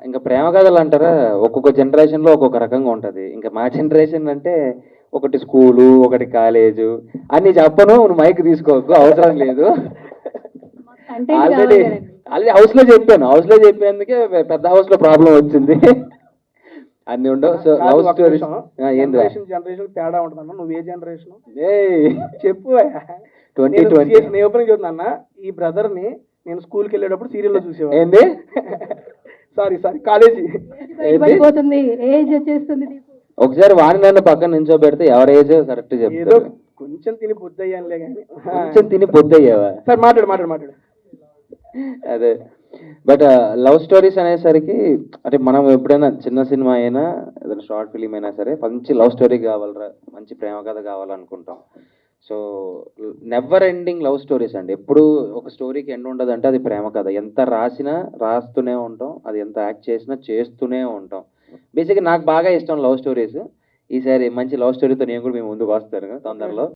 ఇంకా ప్రేమ కథలు అంటారా, ఒక్కొక్క జనరేషన్లో ఒక్కొక్క రకంగా ఉంటుంది. ఇంకా మా జనరేషన్ అంటే ఒకటి స్కూలు, ఒకటి కాలేజు అన్ని చెప్పను, నువ్వు మైక్ తీసుకోకు, అవసరం లేదు. ఆల్రెడీ హౌస్లో చెప్పాను, హౌస్లో చెప్పినందుకే పెద్ద హౌస్లో ప్రాబ్లం వచ్చింది. అన్ని ఉండవు. సో లవ్ స్టోరీస్ జనరేషన్ తేడా ఉంటుందన్న. నువ్వు ఏ జనరేషన్ చెప్పు. 2020 నేను ఓపెనింగ్ చెప్తున్నా, ఈ బ్రదర్ ని నేను స్కూల్కి వెళ్ళేటప్పుడు సీరియల్లో చూసేవాడు. ఏంది? సారీ కాలేజీ ఏజ్ వచ్చేస్తుంది. ఒకసారి వాణి నన్ను పక్కన నించోబెడితే ఎవరి ఏజ్ కరెక్ట్ ఏదో చెప్తారు. కొంచెం తిని బుద్ధి అయ్యానులే కానీ. కొంచెం తిని పొద్దయ్యావా? సార్ మాట్లాడు. అదే. బట్ లవ్ స్టోరీస్ అనేసరికి అంటే మనం ఎప్పుడైనా చిన్న సినిమా అయినా ఏదైనా షార్ట్ ఫిలిం అయినా సరే మంచి లవ్ స్టోరీ కావాలరా, మంచి ప్రేమ కథ కావాలనుకుంటాం. So never ending love stories అండి. ఎప్పుడు ఒక స్టోరీకి ఎండ్ ఉండదంటే అది ప్రేమ కథ. ఎంత రాసినా రాస్తూనే ఉంటాం, అది ఎంత యాక్ట్ చేసినా చేస్తూనే ఉంటాం. బేసిక్గా నాకు బాగా ఇష్టం లవ్ స్టోరీస్. ఈసారి మంచి లవ్ స్టోరీతో నేను కూడా మేము ముందుకు వస్తాను తొందరలో.